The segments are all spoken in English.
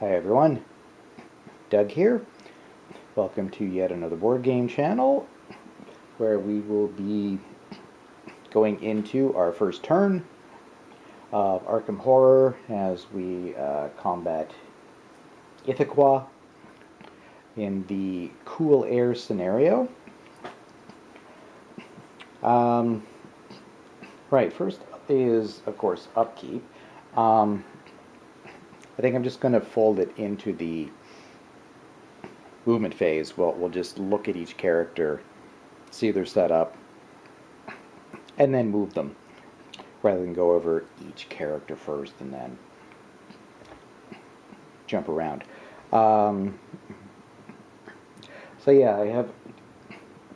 Hi everyone, Doug here. Welcome to yet another board game channel where we will be going into our first turn of Arkham Horror as we combat Ithaca in the cool air scenario. Right, first is of course upkeep. I think I'm just going to fold it into the movement phase. We'll just look at each character, see their setup, and then move them, rather than go over each character first and then jump around. So yeah,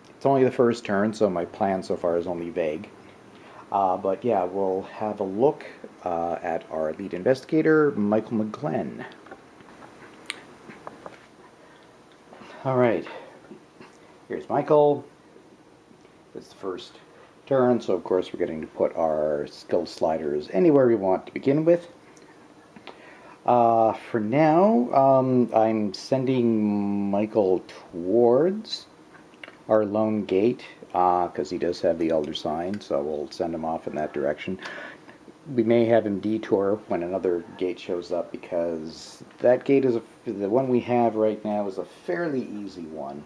it's only the first turn, so my plan so far is only vague. But yeah, we'll have a look at our lead investigator, Michael McGlenn. Alright, here's Michael. It's the first turn, so of course we're getting to put our skill sliders anywhere we want to begin with. For now, I'm sending Michael towards our lone gate, because he does have the elder sign, so we'll send him off in that direction. We may have him detour when another gate shows up, because that gate is the one we have right now is a fairly easy one.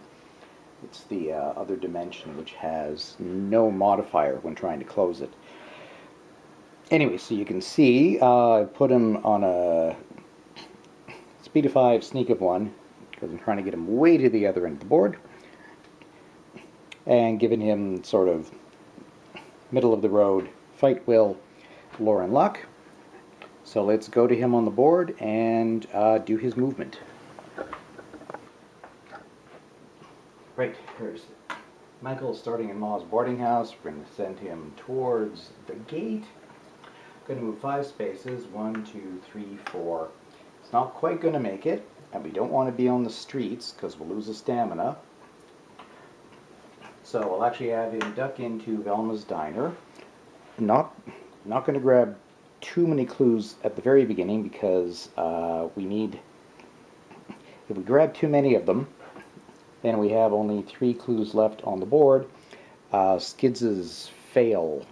It's the other dimension, which has no modifier when trying to close it. Anyway, so you can see I put him on a speed of 5, sneak of 1, because I'm trying to get him way to the other end of the board, and giving him sort of middle of the road fight will, lore and luck. So let's go to him on the board and do his movement. Right, here's Michael starting in Ma's boarding house. We're going to send him towards the gate. Going to move 5 spaces, 1, 2, 3, 4. It's not quite going to make it, and we don't want to be on the streets because we'll lose the stamina. So we'll actually have him duck into Velma's diner. Not going to grab too many clues at the very beginning, because if we grab too many of them, then we have only 3 clues left on the board. Skids' fail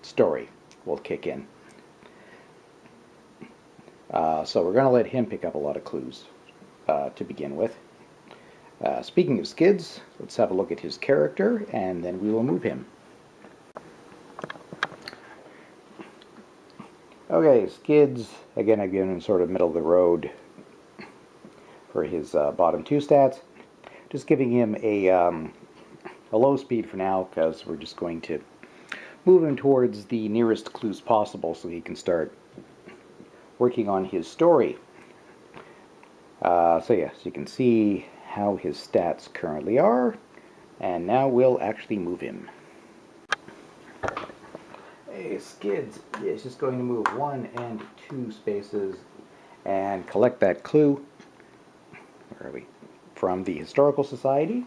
story will kick in. So we're going to let him pick up a lot of clues to begin with. Speaking of Skids, let's have a look at his character, and then we will move him. Okay, Skids, again I've given him sort of middle of the road for his bottom 2 stats. Just giving him a low speed for now, because we're just going to move him towards the nearest clues possible so he can start working on his story. So yes, you can see how his stats currently are, and now we'll actually move him. Hey, Skids is just going to move 1 and 2 spaces and collect that clue. Where are we? From the Historical Society,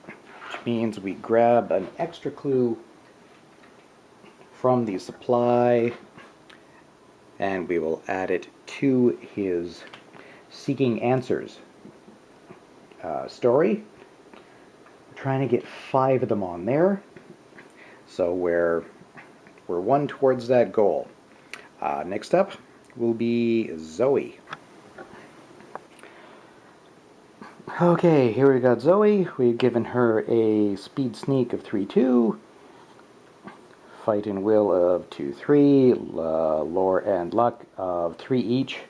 which means we grab an extra clue from the supply and we will add it to his Seeking Answers story. We're trying to get 5 of them on there, so we're 1 towards that goal. Next up will be Zoe. Okay, here we got Zoe. We've given her a speed sneak of 3-2, fight and will of 2-3, lore and luck of 3 each,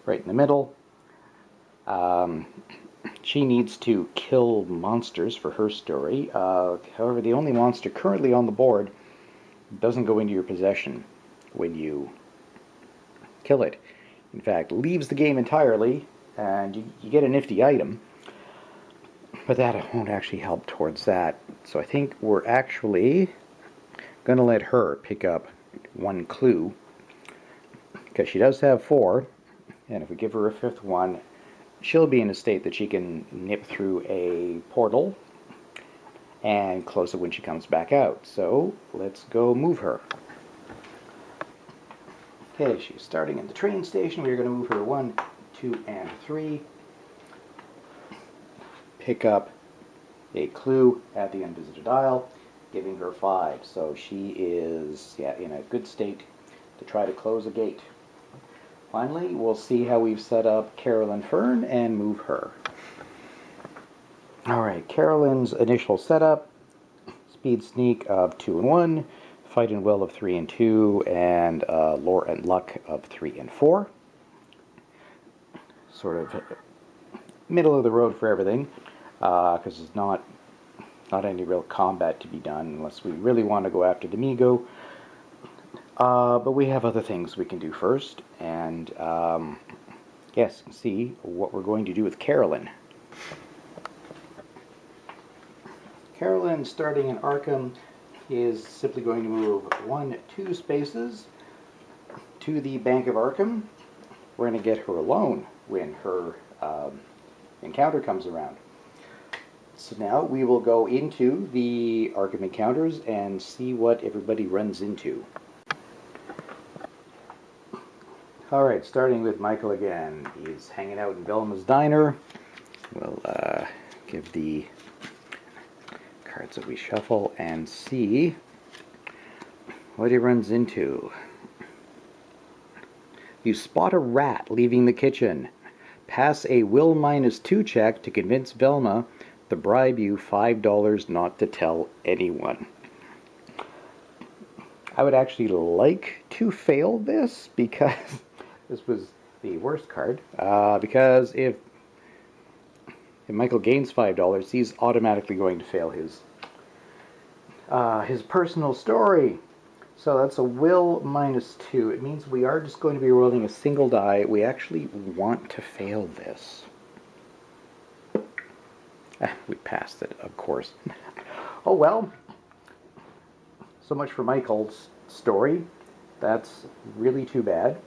right in the middle. She needs to kill monsters for her story. However, the only monster currently on the board doesn't go into your possession when you kill it. In fact, leaves the game entirely, and you get a nifty item, but that won't actually help towards that. So I think we're actually going to let her pick up 1 clue, because she does have 4, and if we give her a 5th one, she'll be in a state that she can nip through a portal and close it when she comes back out. So let's go move her. Okay, she's starting in the train station. We're going to move her 1, 2, and 3. Pick up a clue at the unvisited aisle, giving her 5. So she is, yeah, in a good state to try to close a gate. Finally, we'll see how we've set up Carolyn Fern and move her. Alright, Carolyn's initial setup: speed sneak of 2 and 1, fight and will of 3 and 2, and lore and luck of 3 and 4. Sort of middle of the road for everything, because there's not any real combat to be done unless we really want to go after the Migo. But we have other things we can do first, and yes, see what we're going to do with Carolyn. Carolyn, starting in Arkham, is simply going to move 1, 2 spaces to the Bank of Arkham. We're going to get her alone when her encounter comes around. So now we will go into the Arkham encounters and see what everybody runs into. Alright, starting with Michael again. He's hanging out in Velma's diner. We'll give the cards that we shuffle and see what he runs into. You spot a rat leaving the kitchen. Pass a will -2 check to convince Velma to bribe you $5 not to tell anyone. I would actually like to fail this, because this was the worst card. Because if Michael gains $5, he's automatically going to fail his personal story. So that's a will -2. It means we are just going to be rolling a single die. We actually want to fail this. We passed it, of course. Oh well. So much for Michael's story. That's really too bad.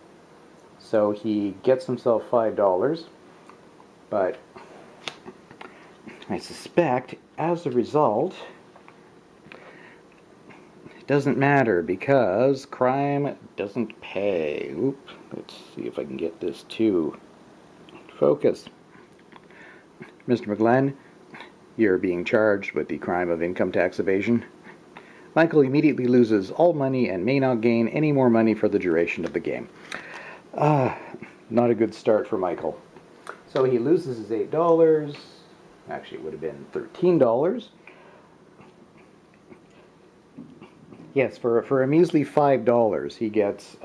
So he gets himself $5, but I suspect as a result it doesn't matter, because crime doesn't pay. Oop, let's see if I can get this to focus. Mr. McGlenn, you're being charged with the crime of income tax evasion. Michael immediately loses all money and may not gain any more money for the duration of the game. Not a good start for Michael. So he loses his $8. Actually, it would have been $13. Yes, for a measly $5, he gets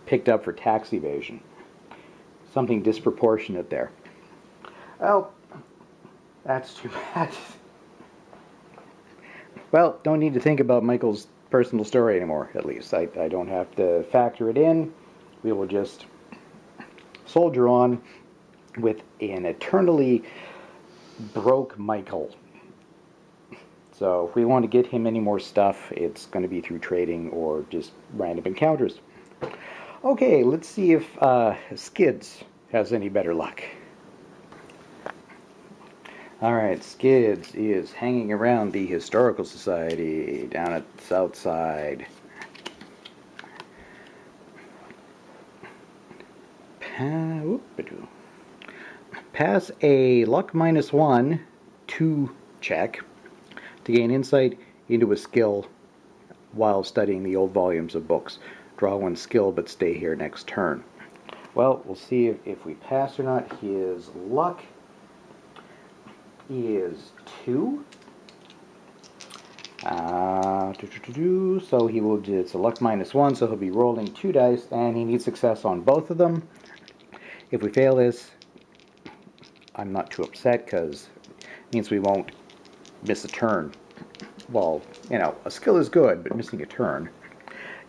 picked up for tax evasion. Something disproportionate there. Well, that's too bad. Well, don't need to think about Michael's personal story anymore, at least. I don't have to factor it in. We will just soldier on with an eternally broke Michael. So if we want to get him any more stuff, it's going to be through trading or just random encounters. Okay, let's see if Skids has any better luck. Alright, Skids is hanging around the Historical Society down at the south side. Pass a luck -1 2 check to gain insight into a skill while studying the old volumes of books. Draw 1 skill, but stay here next turn. Well, we'll see if we pass or not. His luck is 2. So he will do, it's a luck -1, so he'll be rolling 2 dice, and he needs success on both of them. If we fail this, I'm not too upset, because it means we won't miss a turn. Well, you know, a skill is good, but missing a turn.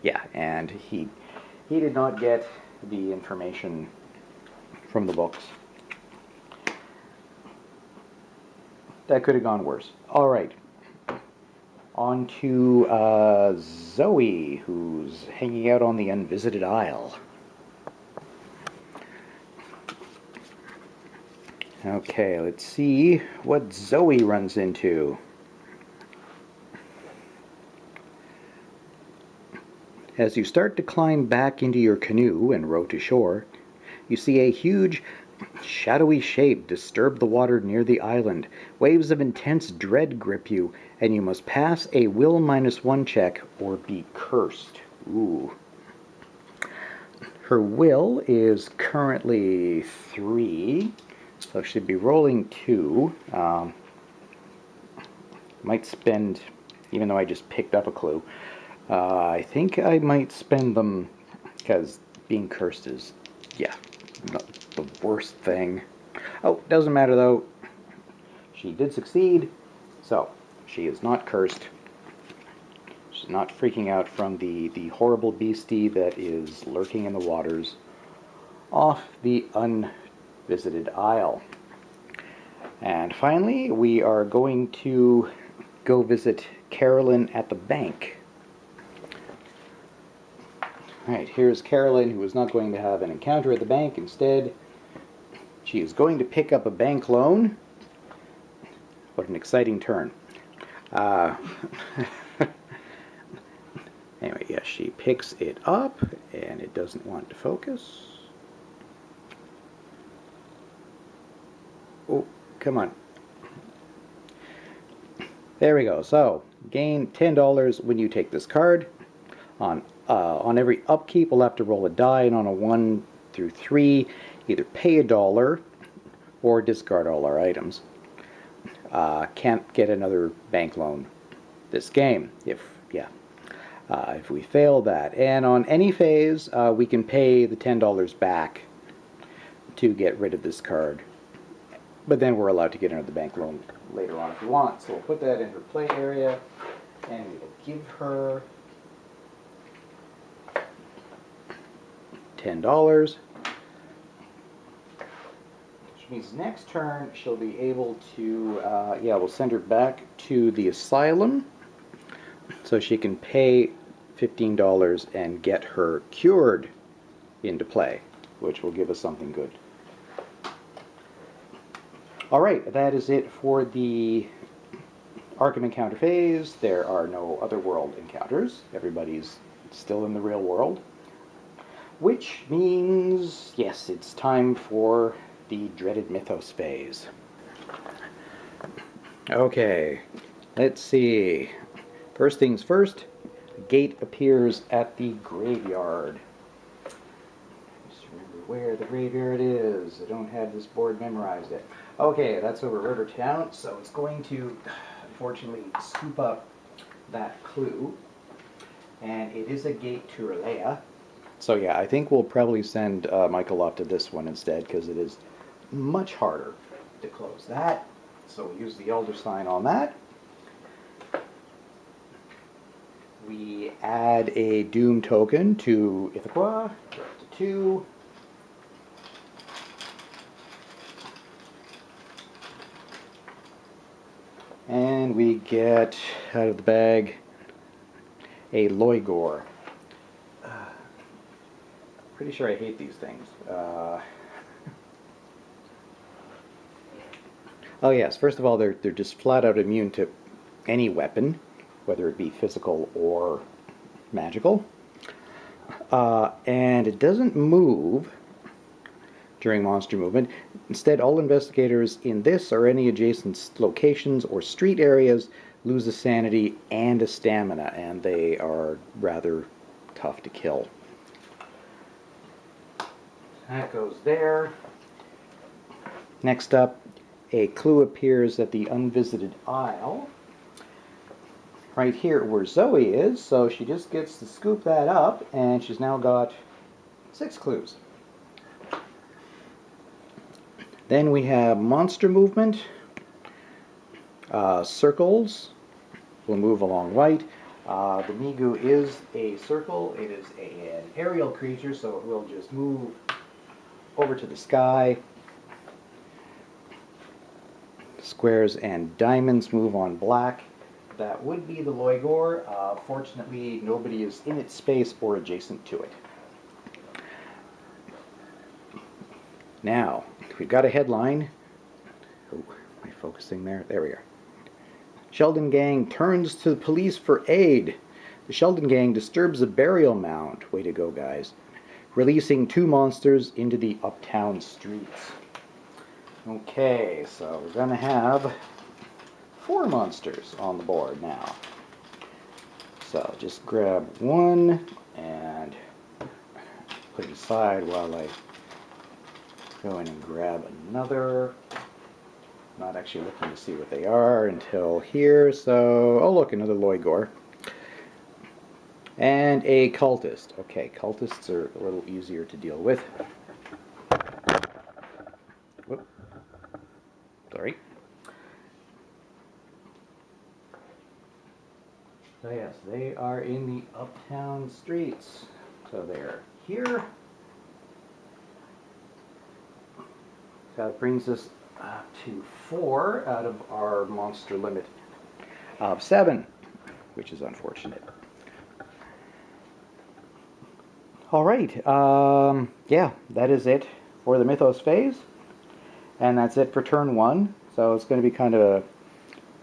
Yeah, and he did not get the information from the books. That could have gone worse. Alright. On to Zoe, who's hanging out on the unvisited aisle. Okay, let's see what Zoe runs into. As you start to climb back into your canoe and row to shore, you see a huge, shadowy shape disturb the water near the island. Waves of intense dread grip you, and you must pass a will -1 check or be cursed. Ooh. Her will is currently 3, so she'd be rolling 2. Might spend, even though I just picked up a clue, I think I might spend them, because being cursed is, yeah, not the worst thing. Oh, doesn't matter though. She did succeed, so she is not cursed. She's not freaking out from the horrible beastie that is lurking in the waters off the unvisited isle. And finally, we are going to go visit Carolyn at the bank. Alright, here's Carolyn, who is not going to have an encounter at the bank. Instead, she is going to pick up a bank loan. What an exciting turn. Anyway, yes, she picks it up, and it doesn't want to focus. Oh, come on. There we go. So, gain $10 when you take this card. On every upkeep, we'll have to roll a die, and on a 1 through 3, either pay $1 or discard all our items. Can't get another bank loan this game if we fail that. And on any phase, we can pay the $10 back to get rid of this card. But then we're allowed to get another bank loan later on if we want. So we'll put that in her play area, and we'll give her $10. Which means next turn she'll be able to, we'll send her back to the asylum so she can pay $15 and get her cured into play, which will give us something good. Alright, that is it for the Arkham encounter phase. There are no otherworld encounters. Everybody's still in the real world. Which means, yes, it's time for the dreaded Mythos phase. Okay, let's see. First things first, a gate appears at the graveyard. Just remember where the graveyard is. I don't have this board memorized yet. Okay, that's over Rivertown, so it's going to, unfortunately, scoop up that clue. And it is a gate to Relea. So yeah, I think we'll probably send Michael off to this one instead, because it is much harder to close that. So we'll use the Elder Sign on that. We add a Doom token to Ithaca, up to 2. And we get out of the bag a Loigor. Pretty sure I hate these things. Oh yes, first of all, they're just flat out immune to any weapon, whether it be physical or magical. And it doesn't move during monster movement. Instead, all investigators in this or any adjacent locations or street areas lose a sanity and a stamina, and they are rather tough to kill. That goes there. Next up, a clue appears at the unvisited isle. Right here where Zoe is, so she just gets to scoop that up, and she's now got 6 clues. Then we have monster movement. Circles will move along right. The Migu is a circle. It is an aerial creature, so it will just move over to the sky. Squares and diamonds move on black. That would be the Loigor. Fortunately, nobody is in its space or adjacent to it. Now, we've got a headline. Oh, am I focusing there? There we are. Sheldon Gang turns to the police for aid. The Sheldon gang disturbs a burial mound. Way to go, guys. Releasing 2 monsters into the uptown streets. Okay, so we're going to have 4 monsters on the board now. So just grab one and put it aside while I go in and grab another. Not actually looking to see what they are until here. So, oh look, another Loigor. And a cultist. Okay, cultists are a little easier to deal with. Whoop. Sorry. So yes, they are in the uptown streets. So they're here. That brings us up to 4 out of our monster limit of 7, which is unfortunate. Alright, yeah, that is it for the Mythos phase. And that's it for turn 1. So it's going to be kind of a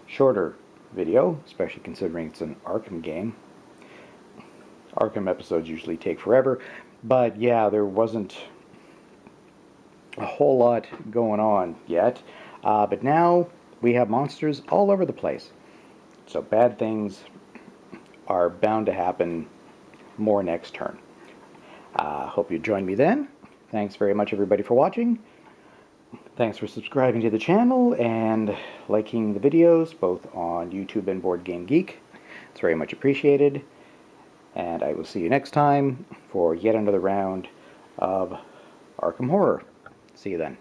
shorter video, especially considering it's an Arkham game. Arkham episodes usually take forever. But yeah, there wasn't a whole lot going on yet. But now we have monsters all over the place. So bad things are bound to happen more next turn. Hope you join me then. Thanks very much, everybody, for watching. Thanks for subscribing to the channel and liking the videos, both on YouTube and Board Game Geek. It's very much appreciated. And I will see you next time for yet another round of Arkham Horror. See you then.